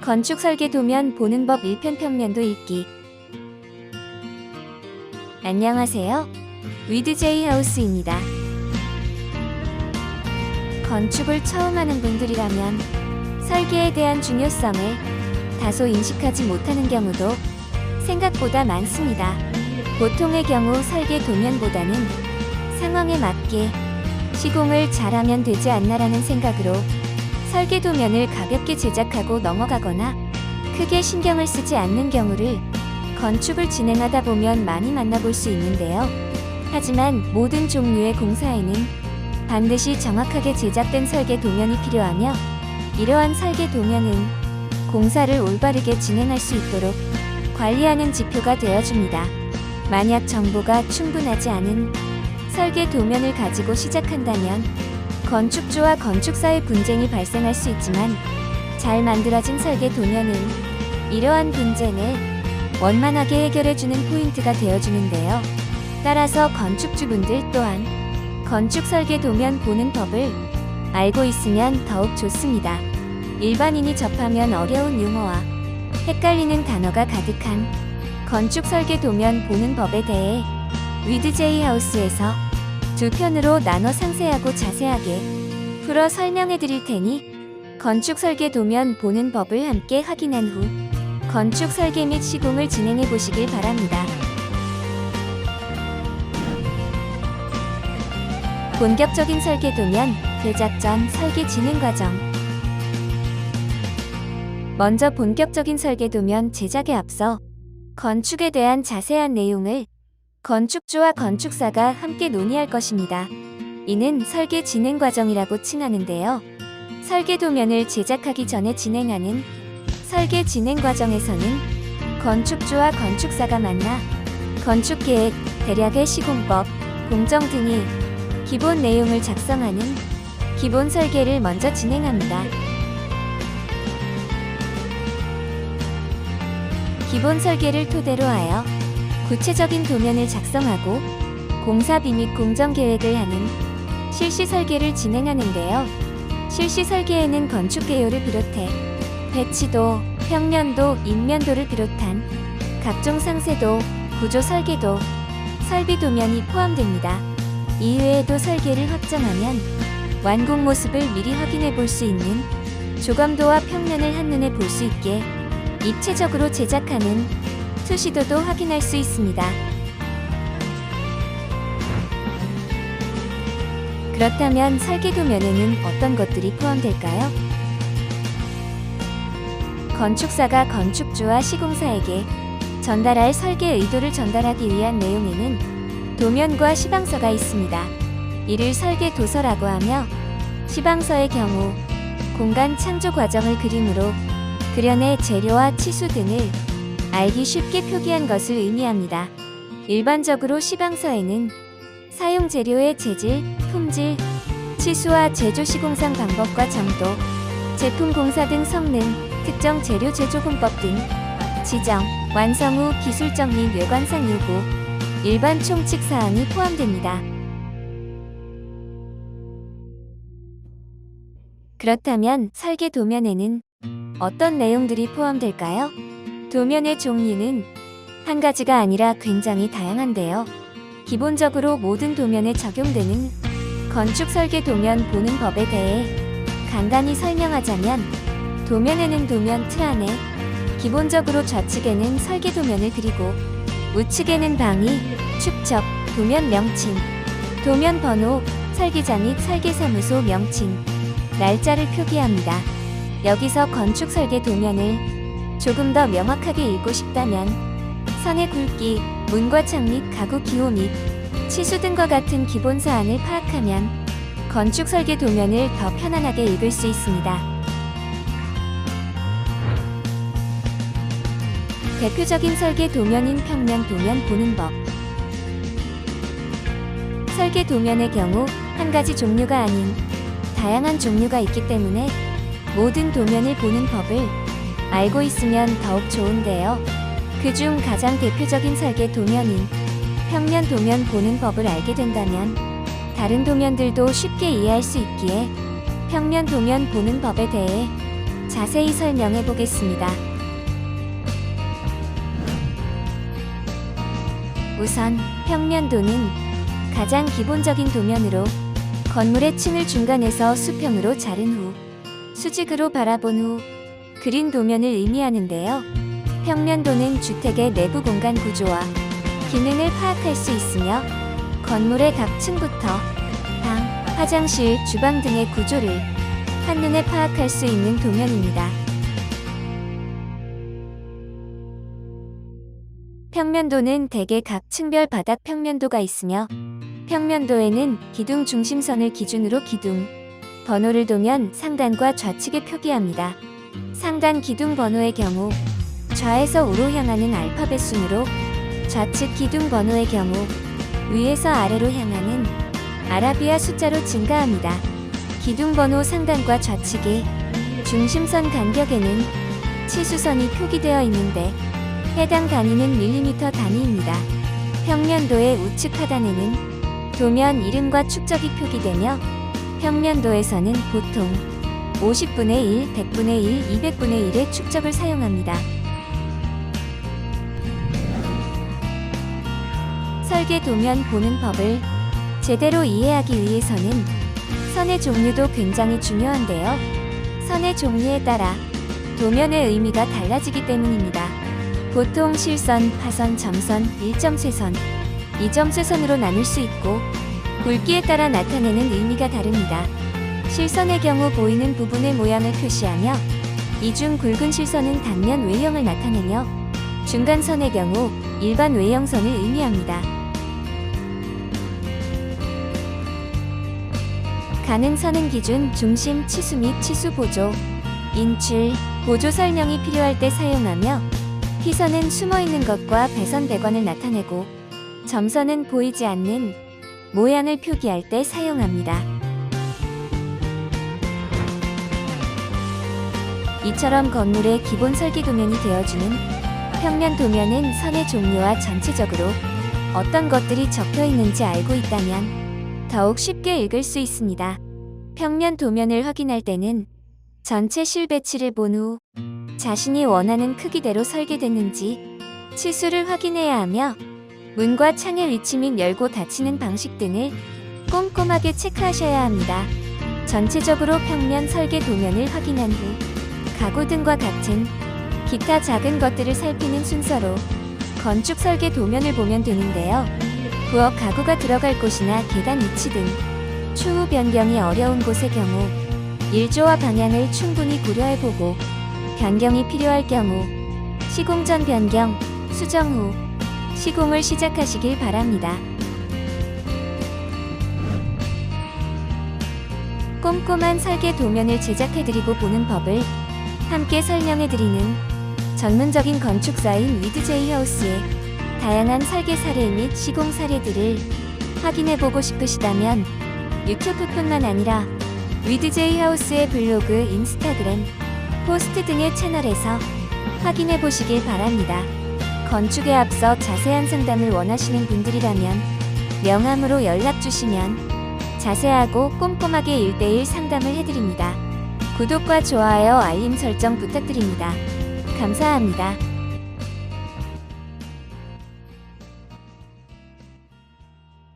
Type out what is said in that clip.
건축 설계 도면 보는 법 1편 평면도 읽기. 안녕하세요. 위드제이 하우스입니다. 건축을 처음 하는 분들이라면 설계에 대한 중요성을 다소 인식하지 못하는 경우도 생각보다 많습니다. 보통의 경우 설계 도면보다는 상황에 맞게 시공을 잘하면 되지 않나라는 생각으로 설계 도면을 가볍게 제작하고 넘어가거나 크게 신경을 쓰지 않는 경우를 건축을 진행하다 보면 많이 만나볼 수 있는데요. 하지만 모든 종류의 공사에는 반드시 정확하게 제작된 설계 도면이 필요하며, 이러한 설계 도면은 공사를 올바르게 진행할 수 있도록 관리하는 지표가 되어줍니다. 만약 정보가 충분하지 않은 설계 도면을 가지고 시작한다면 건축주와 건축사의 분쟁이 발생할 수 있지만, 잘 만들어진 설계 도면은 이러한 분쟁을 원만하게 해결해주는 포인트가 되어주는데요. 따라서 건축주분들 또한 건축 설계 도면 보는 법을 알고 있으면 더욱 좋습니다. 일반인이 접하면 어려운 용어와 헷갈리는 단어가 가득한 건축 설계 도면 보는 법에 대해 위드제이 하우스에서 두 편으로 나눠 상세하고 자세하게 풀어 설명해 드릴 테니 건축 설계 도면 보는 법을 함께 확인한 후 건축 설계 및 시공을 진행해 보시길 바랍니다. 본격적인 설계 도면 제작 전 설계 진행 과정. 먼저 본격적인 설계 도면 제작에 앞서 건축에 대한 자세한 내용을 건축주와 건축사가 함께 논의할 것입니다. 이는 설계 진행 과정이라고 칭하는데요. 설계 도면을 제작하기 전에 진행하는 설계 진행 과정에서는 건축주와 건축사가 만나 건축계획, 대략의 시공법, 공정 등의 기본 내용을 작성하는 기본 설계를 먼저 진행합니다. 기본 설계를 토대로 하여 구체적인 도면을 작성하고 공사비 및 공정 계획을 하는 실시 설계를 진행하는데요. 실시 설계에는 건축 개요를 비롯해 배치도, 평면도, 인면도를 비롯한 각종 상세도, 구조 설계도, 설비 도면이 포함됩니다. 이외에도 설계를 확정하면 완공 모습을 미리 확인해 볼 수 있는 조감도와 평면을 한눈에 볼 수 있게 입체적으로 제작하는 투시도도 확인할 수 있습니다. 그렇다면 설계 도면에는 어떤 것들이 포함될까요? 건축사가 건축주와 시공사에게 전달할 설계 의도를 전달하기 위한 내용에는 도면과 시방서가 있습니다. 이를 설계 도서라고 하며, 시방서의 경우 공간 창조 과정을 그림으로 그려내 재료와 치수 등을 알기 쉽게 표기한 것을 의미합니다. 일반적으로 시방서에는 사용 재료의 재질, 품질, 치수와 제조 시공상 방법과 정도, 제품 공사 등 성능, 특정 재료 제조 공법 등 지정, 완성 후 기술적 및 외관상 요구, 일반 총칙 사항이 포함됩니다. 그렇다면 설계 도면에는 어떤 내용들이 포함될까요? 도면의 종류는 한 가지가 아니라 굉장히 다양한데요. 기본적으로 모든 도면에 적용되는 건축 설계 도면 보는 법에 대해 간단히 설명하자면, 도면에는 도면 틀 안에 기본적으로 좌측에는 설계 도면을 그리고 우측에는 방위, 축적, 도면 명칭, 도면 번호, 설계자 및 설계사무소 명칭, 날짜를 표기합니다. 여기서 건축 설계 도면을 조금 더 명확하게 읽고 싶다면 선의 굵기, 문과 창 및 가구 기호 및 치수 등과 같은 기본 사항을 파악하면 건축 설계 도면을 더 편안하게 읽을 수 있습니다. 대표적인 설계 도면인 평면 도면 보는 법. 설계 도면의 경우 한 가지 종류가 아닌 다양한 종류가 있기 때문에 모든 도면을 보는 법을 알고 있으면 더욱 좋은데요. 그중 가장 대표적인 설계 도면인 평면 도면 보는 법을 알게 된다면 다른 도면들도 쉽게 이해할 수 있기에 평면 도면 보는 법에 대해 자세히 설명해 보겠습니다. 우선 평면도는 가장 기본적인 도면으로 건물의 층을 중간에서 수평으로 자른 후 수직으로 바라본 후 그린 도면을 의미하는데요. 평면도는 주택의 내부 공간 구조와 기능을 파악할 수 있으며 건물의 각 층부터 방, 화장실, 주방 등의 구조를 한눈에 파악할 수 있는 도면입니다. 평면도는 대개 각 층별 바닥 평면도가 있으며 평면도에는 기둥 중심선을 기준으로 기둥 번호를 두면 상단과 좌측에 표기합니다. 상단 기둥 번호의 경우 좌에서 우로 향하는 알파벳 순으로, 좌측 기둥 번호의 경우 위에서 아래로 향하는 아라비아 숫자로 증가합니다. 기둥 번호 상단과 좌측의 중심선 간격에는 치수선이 표기되어 있는데 해당 단위는 밀리미터 단위입니다. 평면도의 우측 하단에는 도면 이름과 축적이 표기되며 평면도에서는 보통 50분의 1, 100분의 1, 200분의 1의 축적을 사용합니다. 설계 도면 보는 법을 제대로 이해하기 위해서는 선의 종류도 굉장히 중요한데요. 선의 종류에 따라 도면의 의미가 달라지기 때문입니다. 보통 실선, 파선, 점선, 일점쇄선, 이점쇄선으로 나눌 수 있고 굵기에 따라 나타내는 의미가 다릅니다. 실선의 경우 보이는 부분의 모양을 표시하며 이중 굵은 실선은 단면 외형을 나타내며 중간선의 경우 일반 외형선을 의미합니다. 가능선은 기준, 중심, 치수 및 치수 보조, 인출, 보조 설명이 필요할 때 사용하며 피선은 숨어있는 것과 배선 배관을 나타내고 점선은 보이지 않는 모양을 표기할 때 사용합니다. 이처럼 건물의 기본 설계 도면이 되어주는 평면 도면은 선의 종류와 전체적으로 어떤 것들이 적혀 있는지 알고 있다면 더욱 쉽게 읽을 수 있습니다. 평면 도면을 확인할 때는 전체 실 배치를 본 후 자신이 원하는 크기대로 설계됐는지 치수를 확인해야 하며 문과 창의 위치 및 열고 닫히는 방식 등을 꼼꼼하게 체크하셔야 합니다. 전체적으로 평면 설계 도면을 확인한 후 가구 등과 같은 기타 작은 것들을 살피는 순서로 건축 설계 도면을 보면 되는데요. 부엌 가구가 들어갈 곳이나 계단 위치 등 추후 변경이 어려운 곳의 경우 일조와 방향을 충분히 고려해보고 변경이 필요할 경우 시공 전 변경, 수정 후 시공을 시작하시길 바랍니다. 꼼꼼한 설계 도면을 제작해드리고 보는 법을 함께 설명해드리는 전문적인 건축사인 위드제이 하우스의 다양한 설계 사례 및 시공 사례들을 확인해보고 싶으시다면 유튜브뿐만 아니라 위드제이 하우스의 블로그, 인스타그램, 포스트 등의 채널에서 확인해보시길 바랍니다. 건축에 앞서 자세한 상담을 원하시는 분들이라면 명함으로 연락주시면 자세하고 꼼꼼하게 1:1 상담을 해드립니다. 구독과 좋아요, 알림 설정 부탁드립니다. 감사합니다.